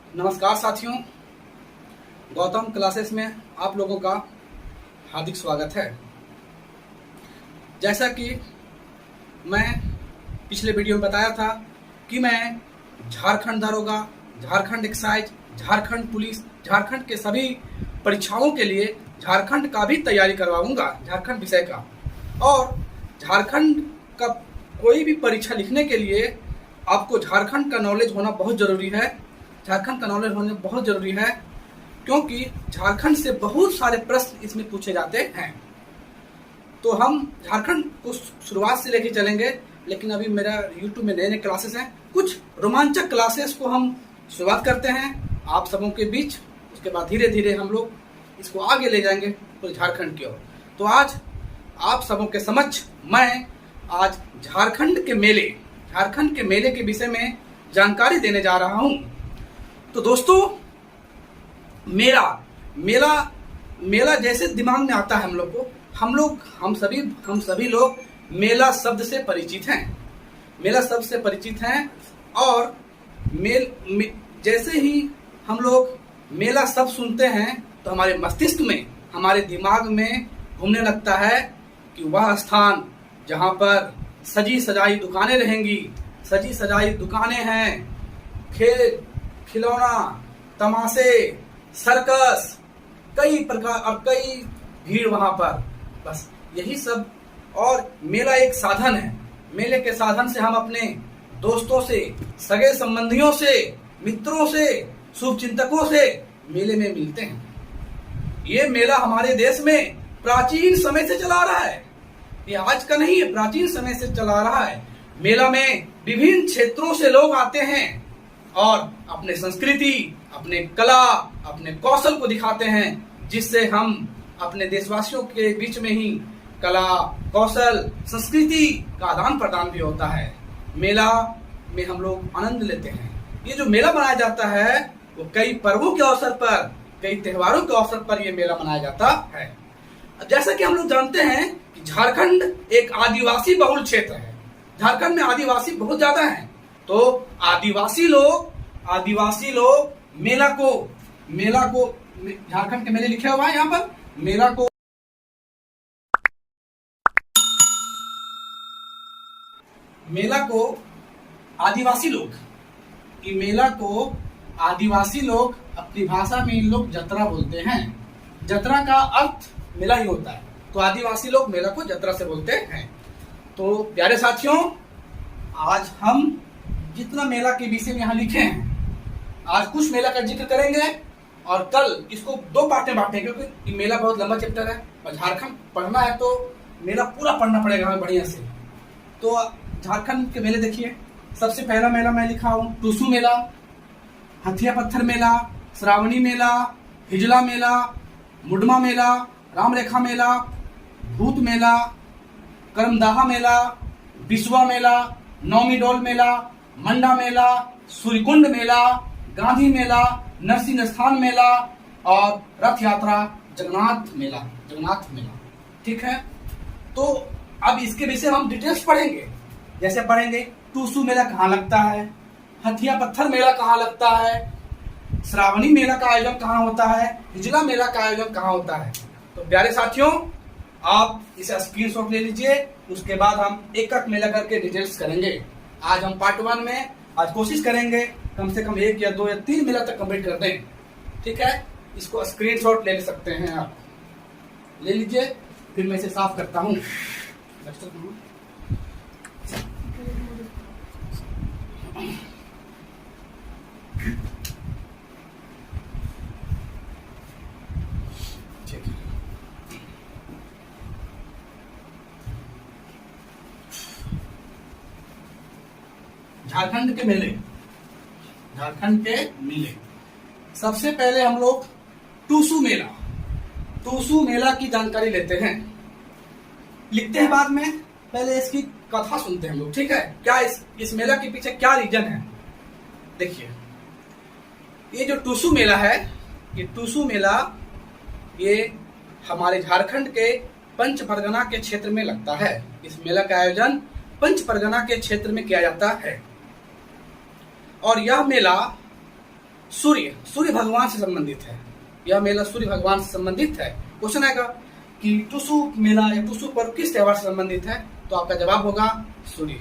नमस्कार साथियों, गौतम क्लासेस में आप लोगों का हार्दिक स्वागत है। जैसा कि मैं पिछले वीडियो में बताया था कि मैं झारखंड दरोगा, झारखंड एक्साइज, झारखंड पुलिस, झारखंड के सभी परीक्षाओं के लिए झारखंड का भी तैयारी करवाऊंगा, झारखंड विषय का। और झारखंड का कोई भी परीक्षा लिखने के लिए आपको झारखंड का नॉलेज होना बहुत ज़रूरी है। झारखंड का नॉलेज होना बहुत ज़रूरी है क्योंकि झारखंड से बहुत सारे प्रश्न इसमें पूछे जाते हैं। तो हम झारखंड को शुरुआत से लेके चलेंगे, लेकिन अभी मेरा YouTube में नए नए क्लासेस हैं। कुछ रोमांचक क्लासेस को हम शुरुआत करते हैं आप सबों के बीच, उसके बाद धीरे धीरे हम लोग इसको आगे ले जाएंगे पूरे झारखंड की ओर। तो आज आप सबों के समक्ष मैं आज झारखंड के मेले के विषय में जानकारी देने जा रहा हूं। तो दोस्तों, मेला जैसे दिमाग में आता है हम सभी लोग मेला शब्द से परिचित हैं। और जैसे ही हम लोग मेला शब्द सुनते हैं तो हमारे मस्तिष्क में, हमारे दिमाग में घूमने लगता है कि वह स्थान जहां पर सजी सजाई दुकानें रहेंगी, सजी सजाई दुकानें हैं, खेल खिलौना, तमाशे, सर्कस, कई प्रकार और कई भीड़ वहां पर, बस यही सब। और मेला एक साधन है। मेले के साधन से हम अपने दोस्तों से, सगे संबंधियों से, मित्रों से, शुभचिंतकों से मेले में मिलते हैं। ये मेला हमारे देश में प्राचीन समय से चला रहा है, ये आज का नहीं है, प्राचीन समय से चला रहा है। मेला में विभिन्न क्षेत्रों से लोग आते हैं और अपने संस्कृति, अपने कला, अपने कौशल को दिखाते हैं, जिससे हम अपने देशवासियों के बीच में ही कला, कौशल, संस्कृति का आदान प्रदान भी होता है। मेला में हम लोग आनंद लेते हैं। ये जो मेला मनाया जाता है वो कई पर्वों के अवसर पर, कई त्योहारों के अवसर पर ये मेला मनाया जाता है। जैसा कि हम लोग जानते हैं कि झारखंड एक आदिवासी बहुल क्षेत्र है। झारखंड में आदिवासी बहुत ज्यादा हैं। तो आदिवासी लोग मेला को झारखंड के मेले लिखे हुआ है यहाँ पर। मेला को आदिवासी लोग अपनी भाषा में इन लोग जतरा बोलते हैं। जतरा का अर्थ मेला ही होता है, तो आदिवासी लोग मेला को जतरा से बोलते हैं। तो प्यारे साथियों, आज हम जितना मेला के विषय में यहाँ लिखे हैं, आज कुछ मेला का जिक्र करेंगे और कल इसको दो पार्ट में बांटेंगे, क्योंकि मेला बहुत लंबा चैप्टर है और झारखंड पढ़ना है तो मेला पूरा पढ़ना पड़ेगा हमें बढ़िया से। तो झारखंड के मेले देखिए। सबसे पहला मेला मैं लिखा हूँ टूसू मेला, हथिया पत्थर मेला, श्रावणी मेला, हिजला मेला, मुडमा मेला, रामरेखा मेला, भूत मेला, करमदाहा मेला, बिस्वा मेला, नौमी डोल मेला, मंडा मेला, सूर्यकुंड मेला, गांधी मेला, नरसिंह स्थान मेला और रथ यात्रा जगन्नाथ मेला। ठीक है। तो अब इसके विषय हम डिटेल्स पढ़ेंगे। जैसे पढ़ेंगे टूसू मेला कहाँ लगता है, हथिया पत्थर मेला कहाँ लगता है, श्रावणी मेला का आयोजन कहाँ होता है, हिजला मेला का आयोजन कहाँ होता है। तो प्यारे साथियों, आप इसे स्क्रीनशॉट ले लीजिए, उसके बाद हम एक एक मेला करके डिटेल्स करेंगे। आज हम पार्ट 1 में आज कोशिश करेंगे कम से कम 1 या 2 या 3 मेला तक कंप्लीट कर दें। ठीक है। इसको स्क्रीनशॉट ले सकते हैं, आप ले लीजिए। फिर मैं इसे साफ करता हूँ। झारखंड के मेले। सबसे पहले हम लोग टूसू मेला की जानकारी लेते हैं, लिखते हैं बाद में। पहले इसकी कथा सुनते हैं हम लोग। ठीक है। क्या इस मेला के पीछे क्या रीजन है। देखिए, ये जो टूसू मेला है, ये हमारे झारखंड के पंच परगना के क्षेत्र में लगता है। इस मेला का आयोजन पंच परगना के क्षेत्र में किया जाता है। और यह मेला सूर्य सूर्य भगवान से संबंधित है। यह मेला सूर्य भगवान से संबंधित है। क्वेश्चन आएगा कि टुसु मेला या टुसु पर्व किस त्योहार से संबंधित है, तो आपका जवाब होगा सूर्य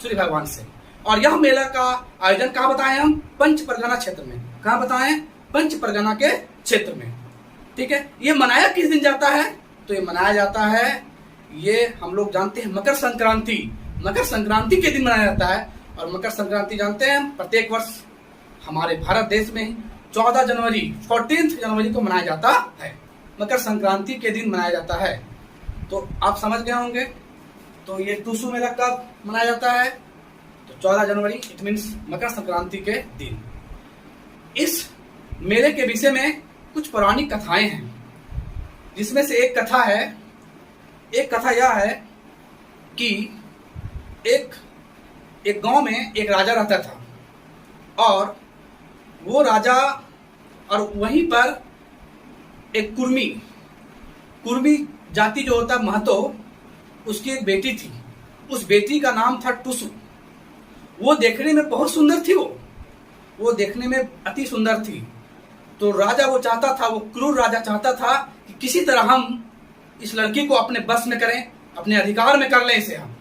सूर्य भगवान से। और यह मेला का आयोजन कहाँ बताएं हम? पंच परगना क्षेत्र में। कहाँ बताएं? पंच परगना के क्षेत्र में। ठीक है। ये मनाया किस दिन जाता है? तो ये मनाया जाता है, ये हम लोग जानते हैं मकर संक्रांति। मकर संक्रांति के दिन मनाया जाता है। और मकर संक्रांति जानते हैं प्रत्येक वर्ष हमारे भारत देश में 14 जनवरी 14 जनवरी को मनाया जाता है। मकर संक्रांति के दिन मनाया जाता है। तो आप समझ गए होंगे। तो ये टुसु मेला कब मनाया जाता है? तो 14 जनवरी, इट मीन्स मकर संक्रांति के दिन। इस मेले के विषय में कुछ पौराणिक कथाएं हैं, जिसमें से एक कथा यह है कि एक गांव में एक राजा रहता था। और वो राजा और वहीं पर एक कुर्मी जाति जो होता महतो, उसकी एक बेटी थी। उस बेटी का नाम था टुसु। वो देखने में बहुत सुंदर थी। वो देखने में अति सुंदर थी। तो राजा वो चाहता था, वो क्रूर राजा चाहता था कि किसी तरह हम इस लड़की को अपने बस में करें, अपने अधिकार में कर लें इसे हम।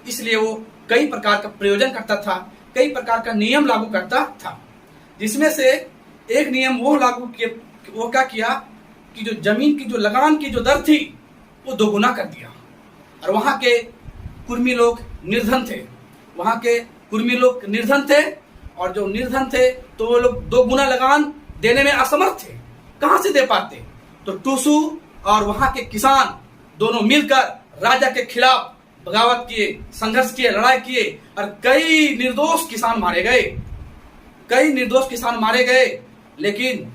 इसलिए वो कई प्रकार का प्रयोजन करता था, कई प्रकार का नियम लागू करता था। जिसमें से एक नियम वो लागू किया, वो क्या किया कि जो जमीन की जो लगान की जो दर थी वो दोगुना कर दिया। और वहां के कुर्मी लोग निर्धन थे। और जो निर्धन थे तो वो लोग 2 गुना लगान देने में असमर्थ थे। कहां से दे पाते? तो टुसु और वहां के किसान दोनों मिलकर राजा के खिलाफ बगावत किए, संघर्ष किए, लड़ाई किए और कई निर्दोष किसान मारे गए। लेकिन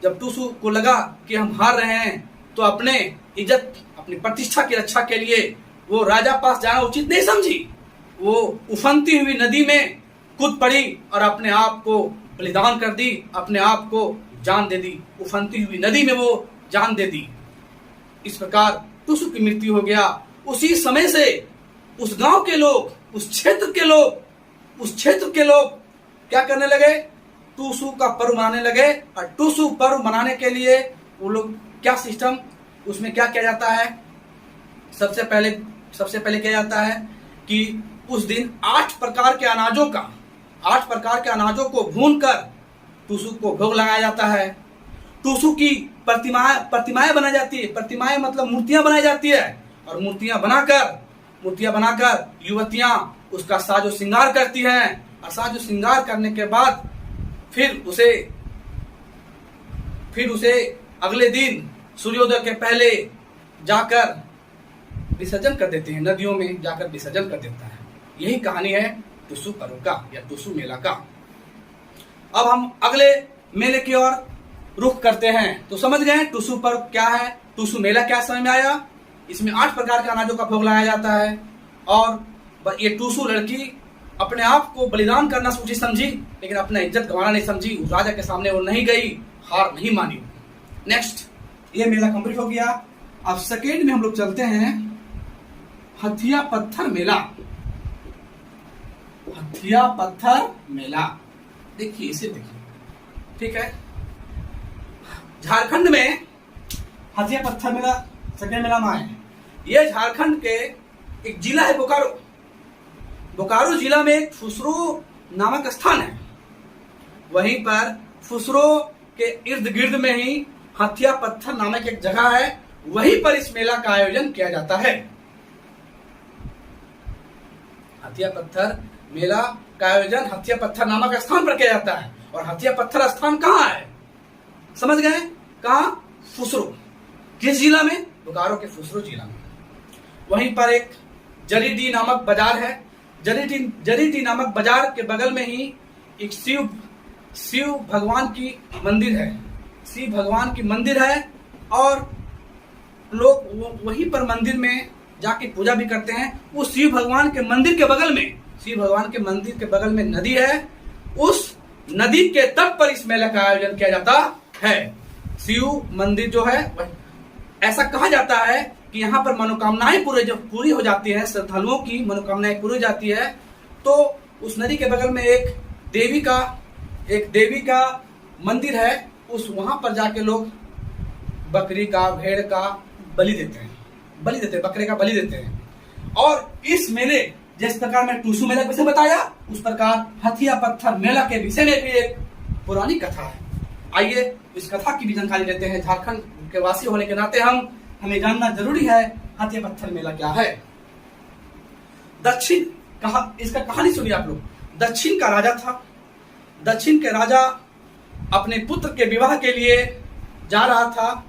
जब टुसु को लगा कि हम हार रहे हैं, तो अपने इज्जत, अपनी प्रतिष्ठा की रक्षा के लिए वो राजा पास जाना उचित नहीं समझी। वो उफनती हुई नदी में कूद पड़ी और अपने आप को बलिदान कर दी, अपने आप को जान दे दी। उफनती हुई नदी में वो जान दे दी। इस प्रकार टुसु की मृत्यु हो गया। उसी समय से उस गांव के लोग, उस क्षेत्र के लोग क्या करने लगे? टुसु का पर्व मनाने लगे। और टुसु पर्व मनाने के लिए वो लोग क्या सिस्टम, उसमें क्या किया जाता है? सबसे पहले क्या जाता है कि उस दिन 8 प्रकार के अनाजों को भूनकर टुसु को भोग लगाया जाता है। टुसु की प्रतिमाएं बनाई जाती है। प्रतिमाएं मतलब मूर्तियां बनाई जाती है। और मूर्तियां बनाकर युवतियां उसका साजो श्रृंगार करती हैं। और साजो श्रृंगार करने के बाद फिर उसे अगले दिन सूर्योदय के पहले जाकर विसर्जन कर देते हैं। नदियों में जाकर विसर्जन कर देता है। यही कहानी है टुसु पर्व का या टुसु मेला का। अब हम अगले मेले की ओर रुख करते हैं। तो समझ गए टुसु पर्व क्या है, टुसु मेला क्या समझ में आया। इसमें 8 प्रकार के अनाजों का भोग लगाया जाता है। और ये टुसु लड़की अपने आप को बलिदान करना सोची समझी, लेकिन अपना इज्जत गंवाना नहीं समझी। उस राजा के सामने वो नहीं गई, हार नहीं मानी। नेक्स्ट, ये मेला कंप्लीट हो गया। अब सेकेंड में हम लोग चलते हैं हथिया पत्थर मेला। देखिए इसे देखिए, ठीक है। झारखंड में हथिया पत्थर मेला सेकेंड मेला में है। ये झारखंड के एक जिला है बोकारो जिला में एक फुसरो नामक स्थान है। वहीं पर फुसरो के इर्द गिर्द में ही हथिया पत्थर नामक एक जगह है। वहीं पर इस मेला का आयोजन किया जाता है। हथिया पत्थर मेला का आयोजन हथिया पत्थर नामक स्थान पर किया जाता है। और हथिया पत्थर स्थान कहाँ है? समझ गए? कहाँ? फुसरो। किस जिला में? बोकारो के फुसरो जिला में। वहीं पर एक जरीडी नामक बाजार है। जरीडी नामक बाजार के बगल में ही एक शिव भगवान की मंदिर है। और लोग वहीं पर मंदिर में जाके पूजा भी करते हैं। उस शिव भगवान के मंदिर के बगल में नदी है। उस नदी के तट पर इस मेले का आयोजन किया जाता है। शिव मंदिर जो है, ऐसा कहा जाता है कि यहाँ पर मनोकामनाएं पूरी हो जाती है। श्रद्धालुओं की मनोकामनाएं पूरी हो जाती है। तो उस नदी के बगल में एक देवी का एक देवी का मंदिर है, उस वहां पर जाके लोग बकरी का, भेड़ का बलि देते हैं, बकरे का बलि देते हैं। और इस मेले, जिस प्रकार मैं टूसू मेला के विषय बताया, उस प्रकार हथिया पत्थर मेला के विषय में भी एक पुरानी कथा है। आइए इस कथा की भी जानकारी लेते हैं। झारखंड के वासी होने के नाते हमें जानना जरूरी है हथिया पत्थर मेला क्या है। दक्षिण इसका कहानी सुनिए आप लोग। दक्षिण का राजा था। दक्षिण के राजा अपने पुत्र के विवाह के लिए जा रहा था।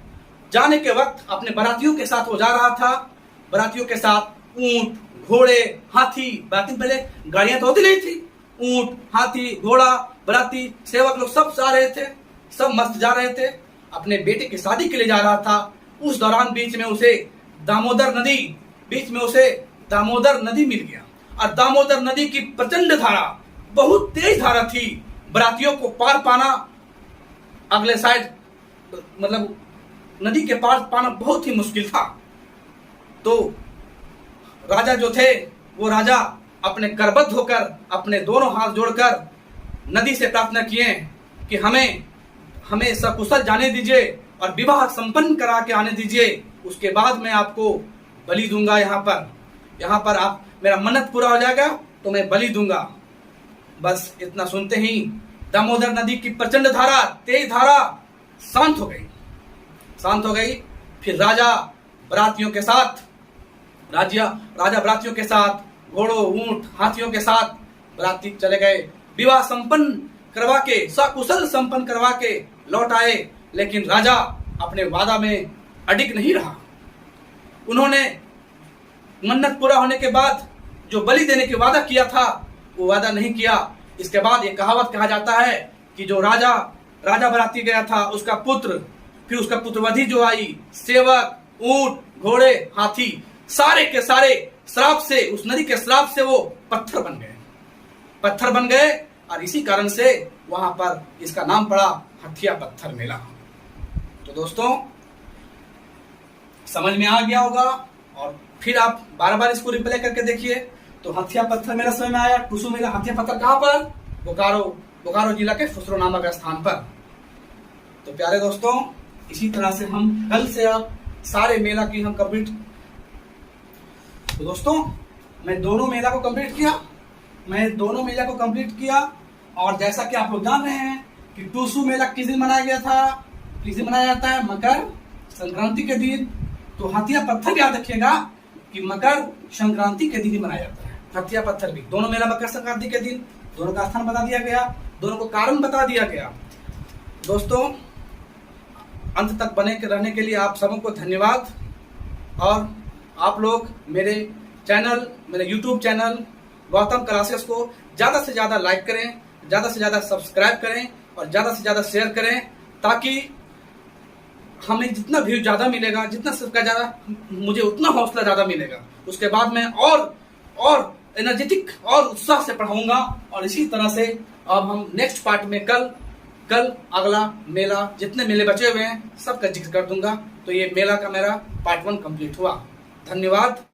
जाने के वक्त अपने बारातियों के साथ वो जा रहा था। बारातियों के साथ ऊंट, घोड़े, हाथी, बाराती पहले गाड़ियां तो होती नहीं थी। ऊंट, हाथी, घोड़ा, बाराती, सेवक लोग सब जा रहे थे, सब मस्त जा रहे थे। अपने बेटे की शादी के लिए जा रहा था। उस दौरान बीच में उसे दामोदर नदी मिल गया। और दामोदर नदी की प्रचंड धारा, बहुत तेज धारा थी। बारातियों को पार पाना, अगले साइड मतलब नदी के पार पाना बहुत ही मुश्किल था। तो राजा जो थे, वो राजा अपने करबद्ध होकर, अपने दोनों हाथ जोड़कर नदी से प्रार्थना किए कि हमें सकुशल जाने दीजिए और विवाह संपन्न करा के आने दीजिए। उसके बाद मैं आपको बलि दूंगा। यहाँ पर आप मेरा मन्नत पूरा हो जाएगा तो मैं बलि दूंगा। बस इतना सुनते ही दामोदर नदी की प्रचंड धारा, तेज धारा शांत हो गई। फिर राजा बरातियों के साथ घोड़ों, ऊंट, हाथियों के साथ बराती चले गए। विवाह संपन्न करवा के, सकुशल संपन्न करवा के लौट आए। लेकिन राजा अपने वादा में अडिग नहीं रहा। उन्होंने मन्नत पूरा होने के बाद जो बलि देने की वादा किया था, वो वादा नहीं किया। इसके बाद एक कहावत कहा जाता है कि जो राजा बराती गया था, उसका पुत्र, फिर उसका पुत्रवधि जो आई, सेवक, ऊंट, घोड़े, हाथी, सारे के सारे श्राप से, उस नदी के श्राप से वो पत्थर बन गए। और इसी कारण से वहां पर इसका नाम पड़ा हथिया पत्थर मेला। तो दोस्तों, समझ में आ गया होगा। और फिर आप बार बार इसको रिप्ले करके देखिए। तो हथिया पत्थर मेला समझ में आया। टूसू मेला, हथिया पत्थर कहां पर? बोकारो जिला के फुसरो नामक स्थान पर। तो प्यारे दोस्तों, इसी तरह से हम कल से आप सारे मेला की हम कंप्लीट। तो दोस्तों, मैं दोनों मेला को कंप्लीट किया। और जैसा कि आप लोग जान रहे हैं कि टूसू मेला किस दिन मनाया गया था? किस दिन मनाया जाता है? मकर संक्रांति के दिन। तो हथिया पत्थर याद रखिएगा कि मकर संक्रांति के दिन ही मनाया जाता है। हथिया पत्थर भी दोनों मेला मकर संक्रांति के दिन। दोनों का स्थान बता दिया गया, दोनों को कारण बता दिया गया। दोस्तों, अंत तक बने के रहने के लिए आप सबको धन्यवाद। और आप लोग मेरे YouTube चैनल गौतम क्लासेस को ज्यादा से ज्यादा लाइक करें, ज्यादा से ज्यादा सब्सक्राइब करें और ज्यादा से ज्यादा शेयर करें, ताकि हमें जितना व्यू ज्यादा मिलेगा, जितना सब्सक्राइब ज्यादा, मुझे उतना हौसला ज्यादा मिलेगा। उसके बाद मैं और एनर्जेटिक और उत्साह से पढ़ाऊंगा। और इसी तरह से अब हम नेक्स्ट पार्ट में कल अगला मेला, जितने मेले बचे हुए हैं सबका जिक्र कर दूंगा। तो ये मेला का मेरा पार्ट 1 कंप्लीट हुआ। धन्यवाद।